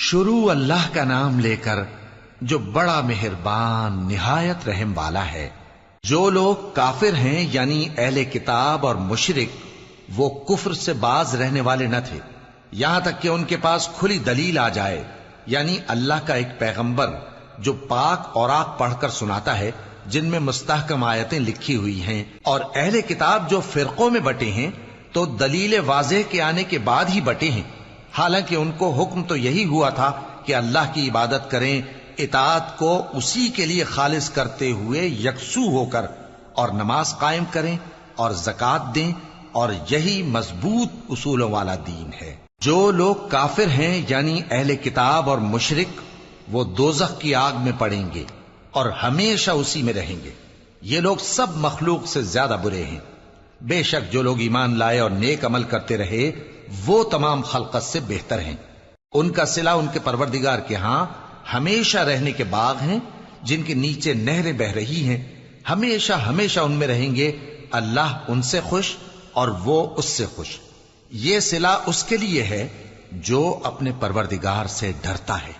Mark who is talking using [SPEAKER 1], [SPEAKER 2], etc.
[SPEAKER 1] شروع اللہ کا نام لے کر جو بڑا مہربان نہایت رحم والا ہے۔ جو لوگ کافر ہیں یعنی اہل کتاب اور مشرک، وہ کفر سے باز رہنے والے نہ تھے یہاں تک کہ ان کے پاس کھلی دلیل آ جائے، یعنی اللہ کا ایک پیغمبر جو پاک اوراق پڑھ کر سناتا ہے جن میں مستحکم آیتیں لکھی ہوئی ہیں، اور اہل کتاب جو فرقوں میں بٹے ہیں تو دلیل واضح کے آنے کے بعد ہی بٹے ہیں، حالانکہ ان کو حکم تو یہی ہوا تھا کہ اللہ کی عبادت کریں، اطاعت کو اسی کے لیے خالص کرتے ہوئے یکسو ہو کر، اور نماز قائم کریں اور زکوٰۃ دیں، اور یہی مضبوط اصولوں والا دین ہے۔ جو لوگ کافر ہیں یعنی اہل کتاب اور مشرک، وہ دوزخ کی آگ میں پڑیں گے اور ہمیشہ اسی میں رہیں گے۔ یہ لوگ سب مخلوق سے زیادہ برے ہیں۔ بے شک جو لوگ ایمان لائے اور نیک عمل کرتے رہے وہ تمام خلقت سے بہتر ہیں۔ ان کا صلہ ان کے پروردگار کے ہاں ہمیشہ رہنے کے باغ ہیں جن کے نیچے نہریں بہ رہی ہیں، ہمیشہ ہمیشہ ان میں رہیں گے۔ اللہ ان سے خوش اور وہ اس سے خوش۔ یہ صلہ اس کے لیے ہے جو اپنے پروردگار سے ڈرتا ہے۔